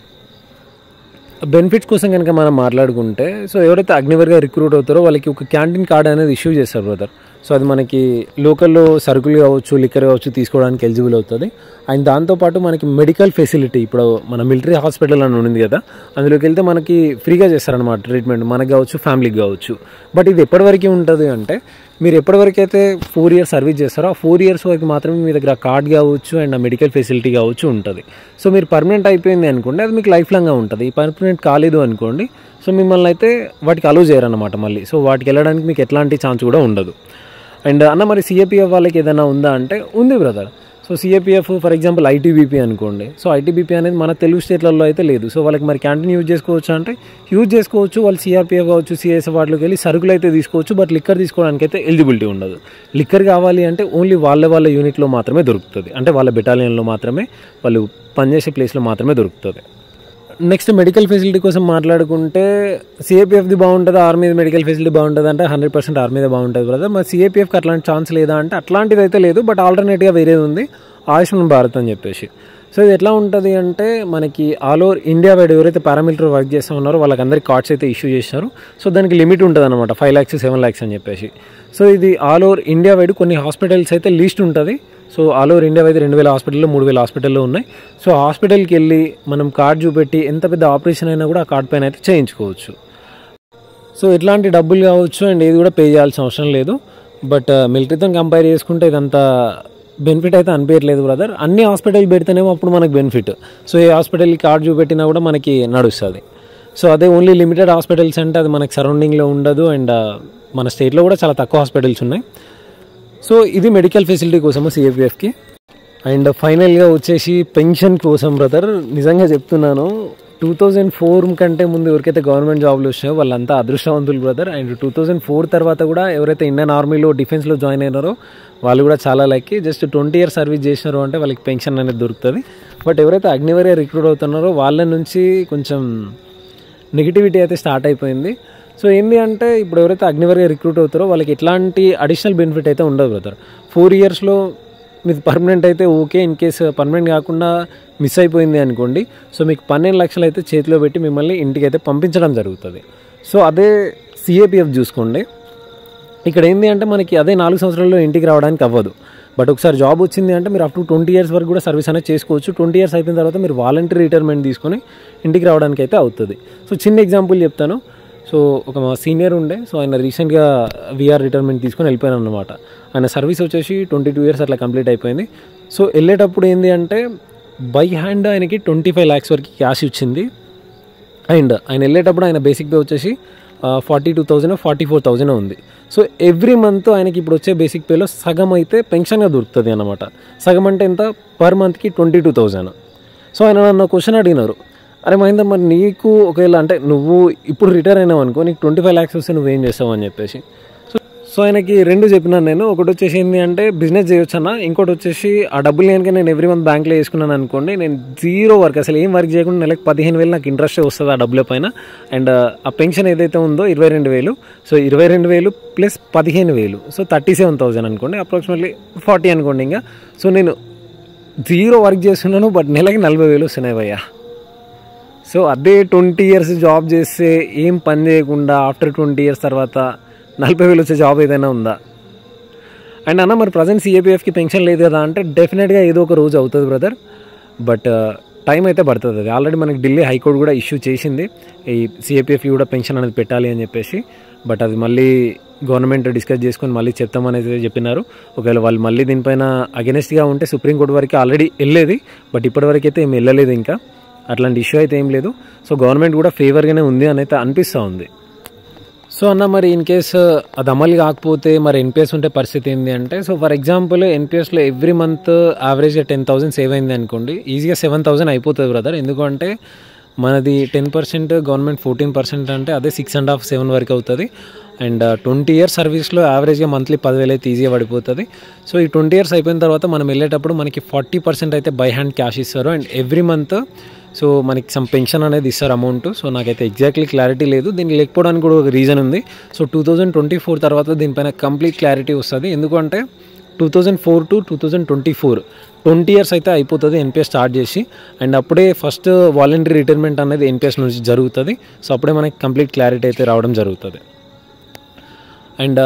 Benefits కోసం కనుక మనం మాట్లాడుకుంటే సో ఎవరైతే అగ్నివేర్గా రిక్రూట్ అవుతారో వాళ్ళకి ఒక క్యాంటీన్ కార్డ్ అనేది ఇష్యూ చేస్తారు బ్రదర్. సో అది మనకి లోకల్లో సరుకులు కావచ్చు, లిక్కర్ కావచ్చు తీసుకోవడానికి ఎలిజిబుల్ అవుతుంది. అండ్ దాంతోపాటు మనకి మెడికల్ ఫెసిలిటీ, ఇప్పుడు మన మిలిటరీ హాస్పిటల్ అని ఉంది కదా, అందులోకి వెళ్తే మనకి ఫ్రీగా చేస్తారనమాట ట్రీట్మెంట్, మనకు కావచ్చు, ఫ్యామిలీకి కావచ్చు. బట్ ఇది ఎప్పటివరకు ఉంటుంది అంటే మీరు ఎప్పటివరకు అయితే 4 years సర్వీస్ చేస్తారో ఆ 4 years వరకు మాత్రమే మీ దగ్గర కార్డ్ కావచ్చు అండ్ ఆ మెడికల్ ఫెసిలిటీ కావచ్చు ఉంటుంది. సో మీరు పర్మనెంట్ అయిపోయింది అనుకోండి, అది మీకు లైఫ్ లాంగ్గా ఉంటుంది. పర్మనెంట్ కాలేదు అనుకోండి, సో మిమ్మల్ని అయితే వాటికి అలో చేయరన్నమాట మళ్ళీ. సో వాటికి వెళ్ళడానికి మీకు ఎట్లాంటి ఛాన్స్ కూడా ఉండదు. అండ్ అన్న మరి సిఏపిఎఫ్ వాళ్ళకి ఏదైనా ఉందా అంటే ఉంది brother. So CAPF for example ITBP అనుకోండి. సో ఐటీబీపీ అనేది మన తెలుగు స్టేట్లలో అయితే లేదు. సో వాళ్ళకి మరి క్యాంటీన్ యూజ్ చేసుకోవచ్చు అంటే యూజ్ చేసుకోవచ్చు. వాళ్ళు సిఆర్పిఎఫ్ కావచ్చు, సిఎస్ఎఫ్ వాటిలోకి వెళ్ళి సరుకులు అయితే తీసుకోవచ్చు. బట్ లిక్కర్ తీసుకోవడానికి అయితే ఎలిజిబిలిటీ ఉండదు. లిక్కర్ కావాలి అంటే ఓన్లీ వాళ్ళ యూనిట్లో మాత్రమే దొరుకుతుంది, అంటే వాళ్ళ బెటాలియన్లో మాత్రమే, వాళ్ళు పనిచేసే ప్లేస్లో మాత్రమే దొరుకుతుంది. నెక్స్ట్ మెడికల్ ఫెసిలిటీ కోసం మాట్లాడుకుంటే సిఏపిఎఫ్ది బాగుంటుంది, ఆర్మీది మెడికల్ ఫెసిలిటీ బాగుంటుంది అంటే 100% ఆర్మీదే బాగుంటుంది బ్రదర్. మరి సిఏపిఎఫ్కి అట్లాంటి ఛాన్స్ లేదా అంటే అట్లాంటిది అయితే లేదు. బట్ ఆల్టర్నేట్గా వేరేది ఉంది, ఆయుష్మాన్ భారత్ అని చెప్పేసి. సో ఇది ఎట్లా ఉంటుంది అంటే మనకి ఆల్ ఓవర్ ఇండియా వైడ్ ఎవరైతే పారామిలిటరీ వర్క్ చేస్తూ ఉన్నారో వాళ్ళకందరికీ కార్డ్స్ అయితే ఇష్యూ చేసినారు. సో దానికి లిమిట్ ఉంటుంది అనమాట, 5 lakhs 7 lakhs అని చెప్పేసి. సో ఇది ఆల్ ఓవర్ ఇండియా వైడ్ కొన్ని హాస్పిటల్స్ అయితే లిస్ట్ ఉంటుంది. సో ఆల్ ఓవర్ ఇండియా అయితే 2000 హాస్పిటల్లో 3000 హాస్పిటల్లో ఉన్నాయి. సో హాస్పిటల్కి వెళ్ళి మనం కార్డ్ చూపెట్టి ఎంత పెద్ద ఆపరేషన్ అయినా కూడా ఆ కార్డ్ పైన అయితే చేయించుకోవచ్చు. సో ఎట్లాంటి డబ్బులు కావచ్చు అండ్ ఏది కూడా పే చేయాల్సిన అవసరం లేదు. బట్ మిలిటరీతో కంపేర్ చేసుకుంటే ఇదంతా బెనిఫిట్ అయితే అనిపించట్లేదు బ్రదర్. అన్ని హాస్పిటల్ పెడితేనేమో అప్పుడు మనకు బెనిఫిట్. సో ఏ హాస్పిటల్కి కార్డు చూపెట్టినా కూడా మనకి నడుస్తుంది. సో అదే ఓన్లీ లిమిటెడ్ హాస్పిటల్స్ అంటే అది మనకి సరౌండింగ్లో ఉండదు. అండ్ మన స్టేట్లో కూడా చాలా తక్కువ హాస్పిటల్స్ ఉన్నాయి. సో ఇది మెడికల్ ఫెసిలిటీ కోసము సిఏపిఎఫ్కి. అండ్ ఫైనల్గా వచ్చేసి పెన్షన్ కోసం బ్రదర్, నిజంగా చెప్తున్నాను 2004 కంటే ముందు ఎవరికైతే గవర్నమెంట్ జాబ్లు వచ్చాయో వాళ్ళంతా అదృష్టవంతులు బ్రదర్. అండ్ 2004 తర్వాత కూడా ఎవరైతే ఇండియన్ ఆర్మీలో డిఫెన్స్లో జాయిన్ అయినారో వాళ్ళు కూడా చాలా లక్కీ. జస్ట్ 20 years సర్వీస్ చేసినారో అంటే వాళ్ళకి పెన్షన్ అనేది దొరుకుతుంది. బట్ ఎవరైతే అగ్నివీర్ రిక్రూట్ అవుతున్నారో వాళ్ళ నుంచి కొంచెం నెగిటివిటీ అయితే స్టార్ట్ అయిపోయింది. సో ఏంటి అంటే ఇప్పుడు ఎవరైతే అగ్నివీర్గా రిక్రూట్ అవుతారో వాళ్ళకి ఎట్లాంటి అడిషనల్ బెనిఫిట్ అయితే ఉండదు బ్రదర్. 4 yearsలో మీకు పర్మనెంట్ అయితే ఓకే. ఇన్ కేసు పర్మనెంట్ కాకుండా మిస్ అయిపోయింది అనుకోండి, సో మీకు 12 లక్షలు అయితే చేతిలో పెట్టి మిమ్మల్ని ఇంటికి అయితే పంపించడం జరుగుతుంది. సో అదే సిఏపిఎఫ్ చూసుకోండి, ఇక్కడ ఏంటి అంటే మనకి అదే 4 సంవత్సరాల్లో ఇంటికి రావడానికి అవ్వదు. బట్ ఒకసారి జాబ్ వచ్చింది అంటే మీరు అప్ టు 20 years వరకు కూడా సర్వీస్ అనేది చేసుకోవచ్చు. 20 years అయిపోయిన తర్వాత మీరు వాలంటరీ రిటైర్మెంట్ తీసుకొని ఇంటికి రావడానికి అయితే అవుతుంది. సో చిన్న ఎగ్జాంపుల్ చెప్తాను. సో ఒక మా సీనియర్ ఉండే, సో ఆయన రీసెంట్గా వీఆర్ రిటైర్మెంట్ తీసుకొని వెళ్ళిపోయాను అనమాట. ఆయన సర్వీస్ వచ్చేసి 22 years అట్లా కంప్లీట్ అయిపోయింది. సో వెళ్ళేటప్పుడు ఏంటి అంటే బై హ్యాండ్ ఆయనకి 25 lakhs వరకు క్యాష్ ఇచ్చింది. అండ్ ఆయన వెళ్ళేటప్పుడు ఆయన బేసిక్ పే వచ్చేసి 42,000 44,000 ఉంది. సో ఎవ్రీ మంత్ ఆయనకి ఇప్పుడు వచ్చే బేసిక్ పేలో సగం అయితే పెన్షన్గా దొరుకుతుంది అన్నమాట. సగం అంటే ఎంత, పర్ మంత్కి 22,000. సో ఆయన నన్ను క్వశ్చన్ అడిగినారు, అరే మహేందర్ మరి నీకు ఒకవేళ అంటే నువ్వు ఇప్పుడు రిటైర్ అయినావు అనుకో, నీకు 25 lakhs వస్తే నువ్వేం చేస్తావు అని చెప్పేసి. సో ఆయనకి 2 చెప్పినాను నేను. ఒకటి వచ్చేసి ఏంటి అంటే బిజినెస్ చేయొచ్చు అన్న, ఇంకోటి వచ్చేసి ఆ డబ్బులు కనుక నేను ఎవ్రీ మంత్ బ్యాంక్లో వేసుకున్నాను అనుకోండి, నేను 0 వర్క్ అసలు ఏం వర్క్ చేయకుండా నెలకు 15,000 నాకు ఇంట్రెస్ట్ వస్తుంది ఆ డబ్బుల పైన. అండ్ ఆ పెన్షన్ ఏదైతే ఉందో 22,000, సో 22,000 ప్లస్ 15,000, సో 37,000 అనుకోండి, అప్రాక్సిమేట్లీ 40 అనుకోండి ఇంకా. సో నేను 0 వర్క్ చేస్తున్నాను, బట్ నెలకి 40,000 వస్తున్నాయి భయ్యా. సో అదే 20 years జాబ్ చేస్తే ఏం పని చేయకుండా ఆఫ్టర్ 20 years తర్వాత 40,000 వచ్చే జాబ్ ఏదైనా ఉందా? అండ్ అన్న మరి ప్రజెంట్ సిఏపిఎఫ్కి పెన్షన్ లేదు కదా అంటే డెఫినెట్గా ఏదో ఒక రోజు అవుతుంది బ్రదర్. బట్ టైం అయితే పడుతుంది. అది ఆల్రెడీ మనకి ఢిల్లీ హైకోర్టు కూడా ఇష్యూ చేసింది, ఈ సిఏపిఎఫ్కి కూడా పెన్షన్ అనేది పెట్టాలి అని చెప్పేసి. బట్ అది మళ్ళీ గవర్నమెంట్ డిస్కస్ చేసుకొని మళ్ళీ చెప్తామనేది చెప్పినారు. ఒకవేళ వాళ్ళు మళ్ళీ దీనిపైన అగెనెస్ట్గా ఉంటే సుప్రీంకోర్టు వరకు ఆల్రెడీ వెళ్ళేది, బట్ ఇప్పటివరకు అయితే ఏం వెళ్ళలేదు ఇంకా. అట్లాంటి ఇష్యూ అయితే ఏం లేదు. సో గవర్నమెంట్ కూడా ఫేవర్గానే ఉంది అని అయితే అనిపిస్తూ ఉంది. సో అన్న మరి ఇన్ కేసు అది అమలు కాకపోతే మరి ఎన్పిఎస్ ఉంటే పరిస్థితి ఏంటి అంటే, సో ఫర్ ఎగ్జాంపుల్ ఎన్పిఎస్లో ఎవ్రీ మంత్ యావరేజ్గా 10,000 సేవ్ అయింది అనుకోండి, ఈజీగా 7,000 అయిపోతుంది బ్రదర్. ఎందుకంటే మనది 10%, గవర్నమెంట్ 14% అంటే అదే 6.5 7 వరకు అవుతుంది. అండ్ 20 years సర్వీస్లో యావరేజ్గా మంత్లీ 10,000 అయితే ఈజీగా పడిపోతుంది. సో ఈ 20 years అయిపోయిన తర్వాత మనం వెళ్ళేటప్పుడు మనకి 40% అయితే బై హ్యాండ్ క్యాష్ ఇస్తారు. అండ్ ఎవ్రీ మంత్ సో మనకి సమ్ పెన్షన్ అనేది ఇస్తారు అమౌంట్. సో నాకైతే ఎగ్జాక్ట్లీ క్లారిటీ లేదు, దీనికి లేకపోవడానికి కూడా ఒక రీజన్ ఉంది. సో 2024 తర్వాత దీనిపైన కంప్లీట్ క్లారిటీ వస్తుంది. ఎందుకంటే 2004 to 2024 20 years అయితే అయిపోతుంది ఎన్పిఎస్ స్టార్ట్ చేసి. అండ్ అప్పుడే ఫస్ట్ వాలంటరీ రిటైర్మెంట్ అనేది ఎన్పిఎస్ నుంచి జరుగుతుంది. సో అప్పుడే మనకి కంప్లీట్ క్లారిటీ అయితే రావడం జరుగుతుంది. అండ్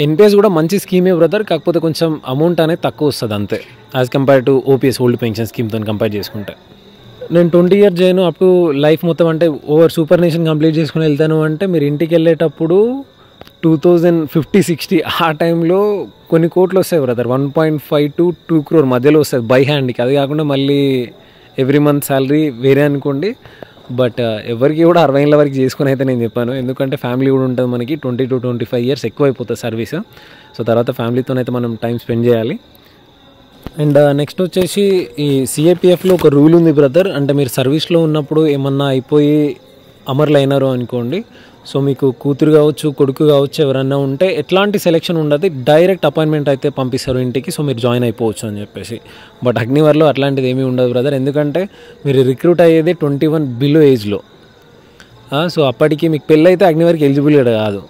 ఎన్పిఎస్ కూడా మంచి స్కీమే బ్రదర్, కాకపోతే కొంచెం అమౌంట్ అనేది తక్కువ వస్తుంది అంతే, as compare to OPS old pension స్కీమ్తో కంపేర్ చేసుకుంటే. నేను 20 years చేయను అప్ టు లైఫ్ మొత్తం అంటే ఓవర్ సూపర్ నేషన్ కంప్లీట్ చేసుకుని వెళ్తాను అంటే మీరు ఇంటికి వెళ్ళేటప్పుడు 2050-60 ఆ టైంలో కొన్ని కోట్లు వస్తాయి బ్రదర్. 1.5 to 2 crore మధ్యలో వస్తుంది బై హ్యాండ్కి. అది కాకుండా మళ్ళీ ఎవ్రీ మంత్ శాలరీ వేరే అనుకోండి. బట్ ఎవరికి కూడా 60 ఏళ్ళ వరకు చేసుకుని అయితే నేను చెప్పాను, ఎందుకంటే ఫ్యామిలీ కూడా ఉంటుంది మనకి. 20 to 25 years ఎక్కువ అయిపోతుంది సర్వీస్. సో తర్వాత ఫ్యామిలీతోనైతే మనం టైం స్పెండ్ చేయాలి. అండ్ నెక్స్ట్ వచ్చేసి ఈ సిఏపిఎఫ్లో ఒక రూల్ ఉంది బ్రదర్, అంటే మీరు సర్వీస్లో ఉన్నప్పుడు ఏమన్నా అయిపోయి అమరులు అయినారు అనుకోండి, సో మీకు కూతురు కావచ్చు కొడుకు కావచ్చు ఎవరన్నా ఉంటే ఎట్లాంటి సెలెక్షన్ ఉండదు, డైరెక్ట్ అపాయింట్మెంట్ అయితే పంపిస్తారు ఇంటికి. సో మీరు జాయిన్ అయిపోవచ్చు అని చెప్పేసి. బట్ అగ్నివర్లో అట్లాంటిది ఏమీ ఉండదు బ్రదర్, ఎందుకంటే మీరు రిక్రూట్ అయ్యేది 21 బిలో ఏజ్లో. సో అప్పటికి మీకు పెళ్ళి అయితే అగ్నివర్కి ఎలిజిబుల్ కాదు.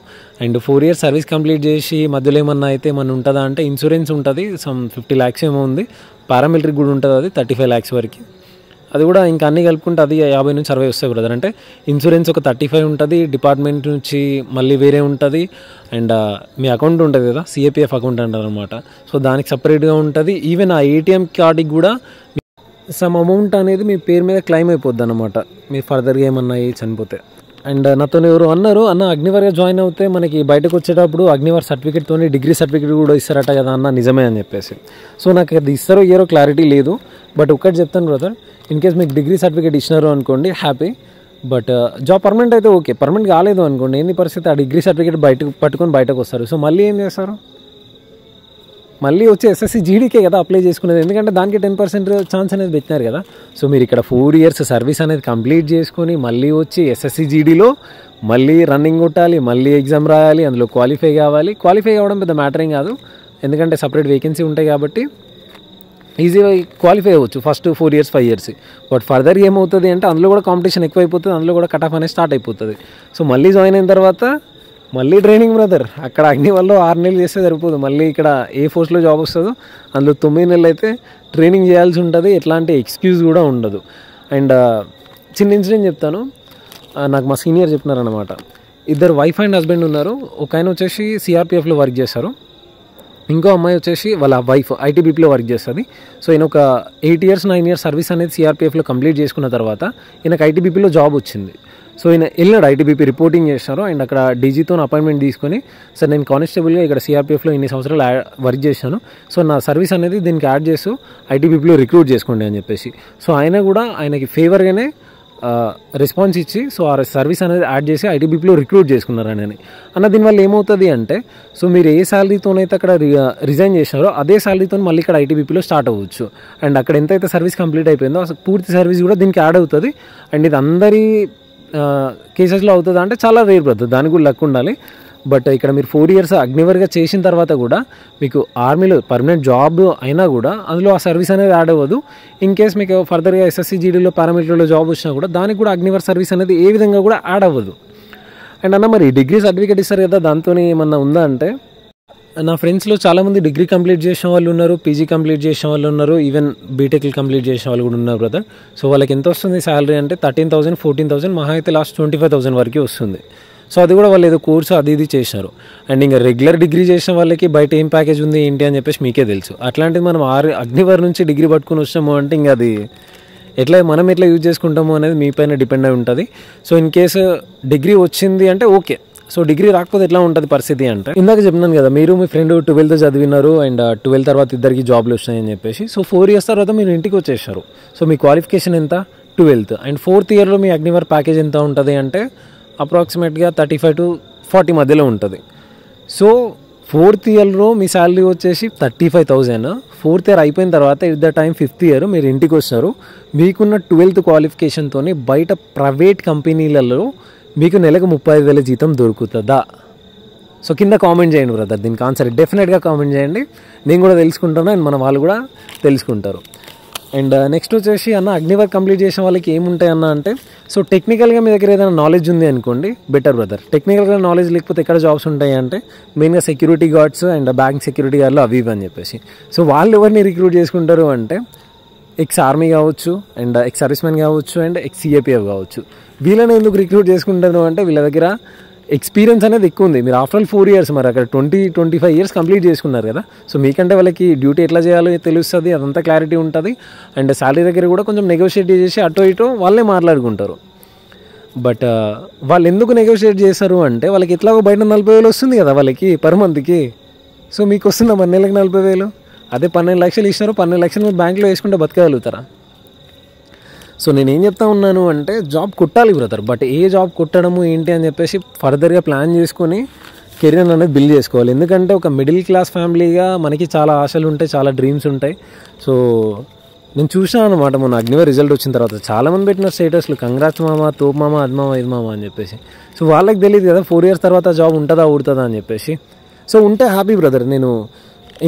అండ్ 4 years సర్వీస్ కంప్లీట్ చేసి మధ్యలో ఏమన్నా అయితే ఏమన్నా ఉంటుందా అంటే ఇన్సూరెన్స్ ఉంటుంది, సమ్ 50 lakhs ఏమో ఉంది. పారామిలిటరీ కూడా ఉంటుంది, అది 35 lakhs వరకు. అది కూడా ఇంకా అన్నీ కలుపుకుంటే అది 50 నుంచి 60 వస్తాయి బ్రదర్. అంటే ఇన్సూరెన్స్ ఒక 35 ఉంటుంది, డిపార్ట్మెంట్ నుంచి మళ్ళీ వేరే ఉంటుంది. అండ్ మీ అకౌంట్ ఉంటుంది కదా, సిఏపిఎఫ్ అకౌంట్ అంటారు అనమాట. సో దానికి సపరేట్గా ఉంటుంది. ఈవెన్ ఆ ఏటీఎం కార్డుకి కూడా సమ్ అమౌంట్ అనేది మీ పేరు మీద క్లెయిమ్ అయిపోద్ది అనమాట, మీరు ఫర్దర్గా ఏమన్నా చనిపోతే. అండ్ నాతో ఎవరు అన్నారు, అన్న అగ్నివర్గా జాయిన్ అవుతే మనకి బయటకు వచ్చేటప్పుడు అగ్నివర్ సర్టిఫికేట్తో డిగ్రీ సర్టిఫికేట్ కూడా ఇస్తారట కదా అన్న, నిజమే అని చెప్పేసి. సో నాకు అది ఇస్తారో ఇయ్యారో క్లారిటీ లేదు, బట్ ఒక్కటి చెప్తాను బ్రదర్, ఇన్ కేస్ మీకు డిగ్రీ సర్టిఫికేట్ ఇచ్చినారు అనుకోండి హ్యాపీ, బట్ జాబ్ పర్మనెంట్ అయితే ఓకే. పర్మనెంట్ కాలేదు అనుకోండి, ఏంది పరిస్థితి, ఆ డిగ్రీ సర్టిఫికేట్ పట్టుకొని బయటకు వస్తారు. సో మళ్ళీ ఏం చేస్తారు, మళ్ళీ వచ్చి ఎస్ఎస్సి జీడీకే కదా అప్లై చేసుకునేది, ఎందుకంటే దానికి 10% ఛాన్స్ అనేది పెట్టినారు కదా. సో మీరు ఇక్కడ 4 years సర్వీస్ అనేది కంప్లీట్ చేసుకొని మళ్ళీ వచ్చి ఎస్ఎస్సి జీడీలో మళ్ళీ రన్నింగ్ కొట్టాలి, మళ్ళీ ఎగ్జామ్ రాయాలి, అందులో క్వాలిఫై కావాలి. క్వాలిఫై కావడం పెద్ద మ్యాటర్ ఏం కాదు, ఎందుకంటే సపరేట్ వేకెన్సీ ఉంటాయి కాబట్టి ఈజీగా క్వాలిఫై అవ్వచ్చు first 4 years 5 years. But further ఏమవుతుంది అంటే అందులో కూడా కాంపిటీషన్ ఎక్కువైపోతుంది, అందులో కూడా కట్ ఆఫ్ అనేది స్టార్ట్ అయిపోతుంది. సో మళ్ళీ జాయిన్ అయిన తర్వాత మళ్ళీ ట్రైనింగ్ బ్రదర్, అక్కడ అగ్ని వాళ్ళు 6 నెలలు చేస్తే సరిపోదు, మళ్ళీ ఇక్కడ ఏ ఫోర్స్లో జాబ్ వస్తుందో అందులో 9 నెలలు అయితే ట్రైనింగ్ చేయాల్సి ఉంటుంది, ఎట్లాంటి ఎక్స్క్యూజ్ కూడా ఉండదు. అండ్ చిన్న ఇన్సిడెంట్ చెప్తాను, నాకు మా సీనియర్ చెప్పినారనమాట. ఇద్దరు వైఫ్ అండ్ హస్బెండ్ ఉన్నారు, ఒక ఆయన వచ్చేసి సిఆర్పిఎఫ్లో వర్క్ చేస్తారు, ఇంకో అమ్మాయి వచ్చేసి వాళ్ళ వైఫ్ ఐటీబీపీలో వర్క్ చేస్తుంది. సో ఈయన ఒక 8 years 9 years సర్వీస్ అనేది సిఆర్పిఎఫ్లో కంప్లీట్ చేసుకున్న తర్వాత ఈయనకు ఐటీబీపీలో జాబ్ వచ్చింది. సో ఈయన వెళ్ళినాడు ఐటీబీపీ రిపోర్టింగ్ చేస్తారు, అండ్ అక్కడ డీజీతో అపాయింట్మెంట్ తీసుకొని, సార్ నేను కానిస్టేబుల్గా ఇక్కడ సిఆర్పిఎఫ్లో ఇన్ని సంవత్సరాలు వర్క్ చేశాను, సో నా సర్వీస్ అనేది దీనికి యాడ్ చేస్తూ ఐటీబీపీలో రిక్రూట్ చేసుకోండి అని చెప్పేసి. సో ఆయన కూడా ఆయనకి ఫేవర్గానే రెస్పాన్స్ ఇచ్చి సో ఆ సర్వీస్ అనేది యాడ్ చేసి ఐటీబీపీలో రిక్రూట్ చేసుకున్నారు అని. దీనివల్ల ఏమవుతుంది అంటే, సో మీరు ఏ శాలరీతోనైతే అక్కడ రిజైన్ చేశారో అదే శాలరీతో మళ్ళీ ఇక్కడ ఐటీబీపీలో స్టార్ట్ అవ్వచ్చు. అండ్ అక్కడ ఎంతైతే సర్వీస్ కంప్లీట్ అయిపోయిందో పూర్తి సర్వీస్ కూడా దీనికి యాడ్ అవుతుంది. అండ్ ఇది అందరి కేసెస్లో అవుతుందా అంటే చాలా రేర్ బ్రదర్, దానికి కూడా లక్ ఉండాలి. బట్ ఇక్కడ మీరు 4 years అగ్నివర్గా చేసిన తర్వాత కూడా మీకు ఆర్మీలో పర్మనెంట్ జాబ్ అయినా కూడా అందులో ఆ సర్వీస్ అనేది యాడ్ అవ్వదు. ఇన్ కేస్ మీకు ఫర్దర్గా ఎస్ఎస్సి జీడీలో పారామిలిటరీలో జాబ్ వచ్చినా కూడా దానికి కూడా అగ్నివర్ సర్వీస్ అనేది ఏ విధంగా కూడా యాడ్ అవ్వదు. అండ్ అన్న మరి డిగ్రీ సర్టిఫికేట్ ఇస్తారు కదా, దాంతో ఏమన్నా ఉందా అంటే, నా ఫ్రెండ్స్లో చాలామంది డిగ్రీ కంప్లీట్ చేసిన వాళ్ళు ఉన్నారు, పీజీ కంప్లీట్ చేసిన వాళ్ళు ఉన్నారు, ఈవెన్ బీటెక్లు కంప్లీట్ చేసిన వాళ్ళు కూడా ఉన్నారు బ్రదర్. సో వాళ్ళకి ఎంత వస్తుంది శాలరీ అంటే 13,000 14,000 మహా అయితే లాస్ట్ 25,000 వరకు వస్తుంది. సో అది కూడా వాళ్ళు ఏదో కోర్సు అది ఇది చేశారు. అండ్ ఇంకా రెగ్యులర్ డిగ్రీ చేసిన వాళ్ళకి బయట ఏం ప్యాకేజ్ ఉంది ఏంటి అని చెప్పేసి మీకే తెలుసు. అట్లాంటిది మనం అగ్నివర్ నుంచి డిగ్రీ పట్టుకుని వచ్చాము అంటే ఇంకా అది మనం ఎట్లా యూజ్ చేసుకుంటాము అనేది మీ పైన డిపెండ్ అయి ఉంటుంది. సో ఇన్ కేసు డిగ్రీ వచ్చింది అంటే ఓకే, సో డిగ్రీ రాకపోతే ఎట్లా ఉంటుంది పరిస్థితి అంటే, ఇందాక చెప్పినాను కదా, మీరు మీ ఫ్రెండ్ 12th చదివినారు అండ్ 12 తర్వాత ఇద్దరికి జాబ్లు వస్తాయని చెప్పేసి. సో 4 years తర్వాత మీరు ఇంటికి వచ్చేసారు. సో మీ క్వాలిఫికేషన్ ఎంత 12th, and 4th yearలో me అగ్నివర్ package ఎంత ఉంటుంది అంటే అప్రాక్సిమేట్గా 35 to 40 మధ్యలో ఉంటుంది. సో 4th yearలో మీ శాలరీ వచ్చేసి 35,000. 4th year అయిపోయిన తర్వాత at the time 5th year మీరు ఇంటికి వస్తారు. మీకున్న 12th క్వాలిఫికేషన్తో బయట ప్రైవేట్ కంపెనీలలో మీకు నెలకు 35,000 జీతం దొరుకుతుందా? సో కింద కామెంట్ చేయండి బ్రదర్, దీనికి ఆన్సర్ డెఫినెట్గా కామెంట్ చేయండి, నేను కూడా తెలుసుకుంటాను అండ్ మన వాళ్ళు కూడా తెలుసుకుంటారు. అండ్ నెక్స్ట్ వచ్చేసి అన్న అగ్నివర్ కంప్లీట్ చేసిన వాళ్ళకి ఏముంటాయి అన్న అంటే, సో టెక్నికల్గా మీ దగ్గర ఏదైనా నాలెడ్జ్ ఉంది అనుకోండి బెటర్ బ్రదర్. టెక్నికల్గా నాలెడ్జ్ లేకపోతే ఎక్కడ జాబ్స్ ఉంటాయి అంటే మెయిన్గా security guards and bank security గార్డ్లు అవి ఇవి అని చెప్పేసి. సో వాళ్ళు ఎవరిని రిక్రూట్ చేసుకుంటారు అంటే ఎక్స్ ఆర్మీ కావచ్చు అండ్ ఎక్స్ సర్వీస్ మ్యాన్ కావచ్చు అండ్ ఎక్స్ సిఏపిఎఫ్ కావచ్చు. వీళ్ళని ఎందుకు రిక్రూట్ చేసుకుంటారు అంటే వీళ్ళ దగ్గర ఎక్స్పీరియన్స్ అనేది ఎక్కువ ఉంది. మీరు ఆఫ్టర్ 4 years మరి అక్కడ 20-25 years కంప్లీట్ చేసుకున్నారు కదా. సో మీకంటే వాళ్ళకి డ్యూటీ ఎట్లా చేయాలో తెలుస్తుంది, అదంతా క్లారిటీ ఉంటుంది. అండ్ శాలరీ దగ్గర కూడా కొంచెం నెగోషియేట్ చేసి అటో ఇటో వాళ్ళే మాట్లాడుకుంటారు. బట్ వాళ్ళు ఎందుకు నెగోషియేట్ చేస్తారు అంటే వాళ్ళకి ఎట్లాగో బయట 40,000 వస్తుంది కదా వాళ్ళకి పర్ మంత్కి. సో మీకు వస్తుందా మరి నెలకు 40,000? అదే 12 లక్షలు ఇచ్చినారు, 12 లక్షలు మీరు బ్యాంక్లో వేసుకుంటే బతకగలుగుతారా? సో నేను ఏం చెప్తా ఉన్నాను అంటే జాబ్ కొట్టాలి బ్రదర్, బట్ ఏ జాబ్ కొట్టడము ఏంటి అని చెప్పేసి ఫర్దర్గా ప్లాన్ చేసుకొని కెరీర్ అనేది బిల్డ్ చేసుకోవాలి. ఎందుకంటే ఒక మిడిల్ క్లాస్ ఫ్యామిలీగా మనకి చాలా ఆశలు ఉంటాయి, చాలా డ్రీమ్స్ ఉంటాయి. సో నేను చూసాను అనమాట మొన్న అగ్నివర్ రిజల్ట్ వచ్చిన తర్వాత చాలామంది పెట్టిన స్టేటస్లు కంగ్రాట్స్ మామ, తోపు మామ, అది మామ, ఇది మామ అని చెప్పేసి. సో వాళ్ళకి తెలియదు కదా 4 years తర్వాత జాబ్ ఉంటుందా ఊడుతుందా అని చెప్పేసి. సో ఉంటే హ్యాపీ బ్రదర్. నేను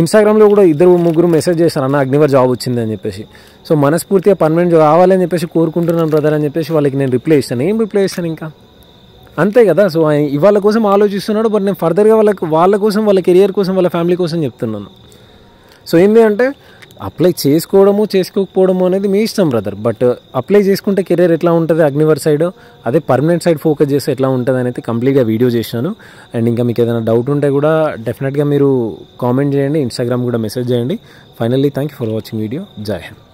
ఇన్స్టాగ్రామ్లో కూడా 2-3 మెసేజ్ చేశాను అన్న అగ్నివర్ జాబ్ వచ్చింది అని చెప్పేసి. సో మనస్ఫూర్తిగా పర్మనెంట్ జాబ్ కావాలని చెప్పేసి కోరుకుంటున్నాను బ్రదర్ అని చెప్పేసి వాళ్ళకి నేను రిప్లై ఇస్తాను. ఏం రిప్లై ఇస్తాను ఇంకా, అంతే కదా. సో ఇవాళ కోసం ఆలోచిస్తున్నాడు, బట్ నేను ఫర్దర్గా వాళ్ళ కోసం, వాళ్ళ కెరియర్ కోసం, వాళ్ళ ఫ్యామిలీ కోసం చెప్తున్నాను. సో ఏంటి అంటే అప్లై చేసుకోవడము చేసుకోకపోవడము అనేది మీ ఇష్టం బ్రదర్. బట్ అప్లై చేసుకుంటే కెరీర్ ఎట్లా ఉంటుంది అగ్నివర్ సైడ్, అదే పర్మనెంట్ సైడ్ ఫోకస్ చేస్తే ఎట్లా ఉంటుంది అనేది కంప్లీట్గా వీడియో చేశాను. అండ్ ఇంకా మీకు ఏదైనా డౌట్ ఉంటే కూడా డెఫినెట్గా మీరు కామెంట్ చేయండి, ఇన్స్టాగ్రామ్ కూడా మెసేజ్ చేయండి. Finally thank you for watching video. జై హింద్.